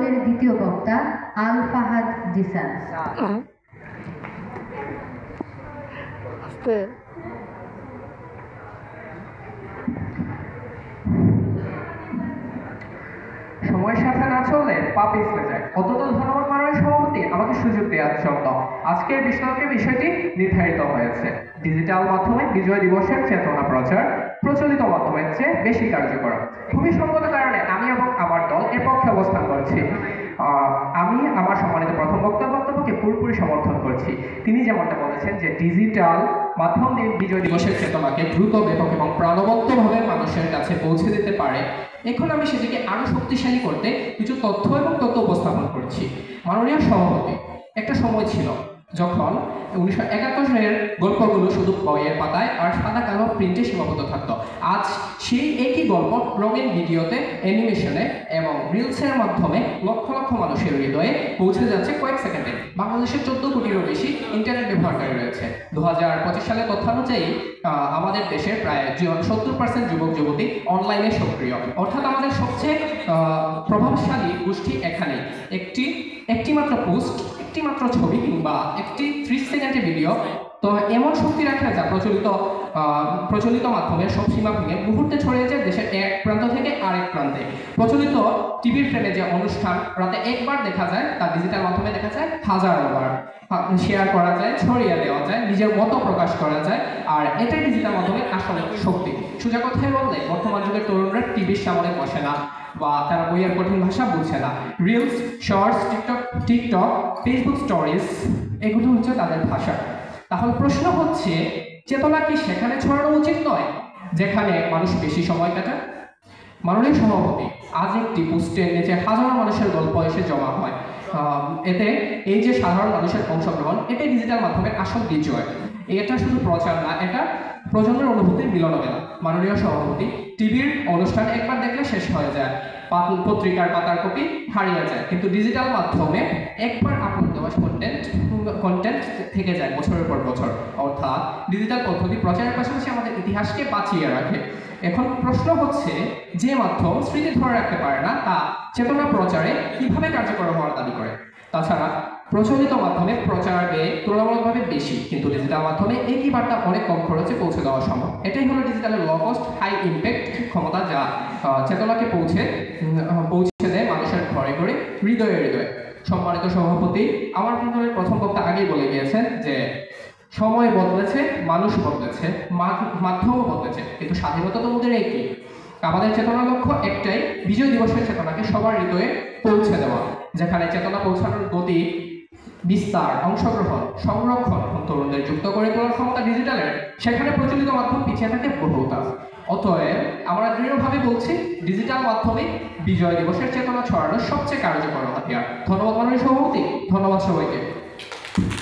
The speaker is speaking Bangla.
দলের দ্বিতীয় বক্তা আল ফাহাদ জিসান। সময়ের সাথে না চললে পা পিছলে যায়। অত্যন্ত ধন্যবাদ মাননীয় সভাপতি আমাকে সুযোগ দেওয়ার জন্য। আজকের বিষয়টি নির্ধারিত হয়েছে ডিজিটাল মাধ্যমে বিজয় দিবসের চেতনা প্রচার প্রচলিত মাধ্যমের চেয়ে বেশি কার্যকর। খুবই সঙ্গত কারণে আমি এবং আমার দল এর পক্ষে অবস্থান করছি। আমি আমার সম্মানিত প্রথম বক্তব্যকে পুরোপুরি সমর্থন করছি। তিনি যেমনটা বলেছেন যে ডিজিটাল মাধ্যম দিয়ে বিজয় দিবসের চেতনাকে দ্রুত, ব্যাপক এবং প্রাণবন্তভাবে মানুষের কাছে পৌঁছে দিতে পারে। এখন আমি সেটিকে আরো শক্তিশালী করতে কিছু তথ্য উপস্থাপন করছি। মাননীয় সভাপতি, একটা সময় ছিল যখন 1971-এর গল্পগুলো শুধু বইয়ের পাতায় আর সাদা কালো প্রিন্টে সীমাবদ্ধ থাকতো। আজ সেই একই গল্প রঙিন ভিডিওতে, অ্যানিমেশনে এবং রিলসের মাধ্যমে লক্ষ লক্ষ মানুষের হৃদয়ে পৌঁছে যাচ্ছে কয়েক সেকেন্ডে। বাংলাদেশের 14 কোটিরও বেশি ইন্টারনেট ব্যবহারকারী রয়েছে। 2025 সালের তথ্য অনুযায়ী আমাদের দেশের প্রায় 70% যুবক যুবতী অনলাইনে সক্রিয়। অর্থাৎ আমাদের সবচেয়ে প্রভাবশালী গোষ্ঠী এখানে একটি মাত্র পোস্ট, একটি মাত্র ছবি কিংবা একটি 30 সেকেন্ডের ভিডিও তো এমন শক্তি রাখে যা প্রচলিত মাধ্যমে সব সীমা ভেঙে মুহূর্তে ছড়িয়ে যায় দেশের এক প্রান্ত থেকে আরেক প্রান্তে। প্রচলিত টিভির ফ্রেমে যে অনুষ্ঠান রাতে একবার দেখা যায়, তা ডিজিটাল মাধ্যমে দেখা যায় হাজারবার। শেয়ার করা যায়, ছড়িয়ে দেওয়া যায়, নিজের মতো প্রকাশ করা যায়, আর এটাই ডিজিটাল মাধ্যমের আসল শক্তি। সোজা কথায় বললে বর্তমান যুগের তরুণরা টিভির সামনে বসে না বা তারা বইয়ের কঠিন ভাষা বুঝছে না। Reels, shorts, TikTok, Facebook stories এগুলো হচ্ছে তাদের ভাষা। তাহলে প্রশ্ন হচ্ছে, চেতনা কি সেখানে ছড়ানো উচিত নয় যেখানে মানুষ বেশি সময় কাটায়? মাননীয় সভাপতি, আজ একটি পোস্টের নিচে হাজারো মানুষের গল্প এসে জমা হয়। এতে এই যে সাধারণ মানুষের অংশগ্রহণ, এটাই ডিজিটাল মাধ্যমের আসল বিজয়। এটা শুধু প্রচার না, এটা প্রজন্মের অনুভূতির মিলনমেলা। মাননীয় সভাপতি, টিভির অনুষ্ঠান একবার দেখলে শেষ হয়ে যায়, পত্রিকার পাতার কপি হারিয়ে যায়, কিন্তু ডিজিটাল মাধ্যমে একবার আপলোড দেওয়া কন্টেন্ট থেকে যায় বছরের পর বছর। অর্থাৎ ডিজিটাল পদ্ধতি প্রচারের পাশাপাশি আমাদের ইতিহাসকে বাঁচিয়ে রাখে। এখন প্রশ্ন হচ্ছে, যে মাধ্যম স্মৃতি ধরে রাখতে পারে না, তা চেতনা প্রচারে কিভাবে কার্যকর হওয়ার দাবি করে? তাছাড়া প্রচলিত মাধ্যমে প্রচার ব্যয় তুলনামূলকভাবে বেশি, কিন্তু ডিজিটাল মাধ্যমে একই বার্তা অনেক কম খরচে পৌঁছে দেওয়া সম্ভব। এটাই হলো ডিজিটালের লো কস্ট হাই ইম্প্যাক্ট ক্ষমতা, যা চেতনাকে পৌঁছে দেয় মানুষের ঘরে ঘরে, হৃদয়ে হৃদয়ে। সম্মানিত সভাপতি, আমার প্রথম বক্তা আগেই বলে গিয়েছেন যে সময় বদলেছে, মানুষ বদলেছে, মাধ্যমও বদলেছে, কিন্তু স্বাধীনতা তো আমাদের একই। আমাদের চেতনার লক্ষ্য একটাই, বিজয় দিবসের চেতনাকে সবার হৃদয়ে পৌঁছে দেওয়া। যেখানে চেতনা পৌঁছানোর গতি, বিস্তার, অংশগ্রহণ, সংরক্ষণ এবং তরুণদের যুক্ত করে তোলার ক্ষমতা ডিজিটালের, সেখানে প্রচলিত মাধ্যম পিছিয়ে থাকে বহুতা। অতএব আমরা দৃঢ়ভাবে বলছি, ডিজিটাল মাধ্যমে বিজয় দিবসের চেতনা ছড়ানোর সবচেয়ে কার্যকর হাতিয়ার। ধন্যবাদ মাননীয় সভাপতি, ধন্যবাদ সবাইকে।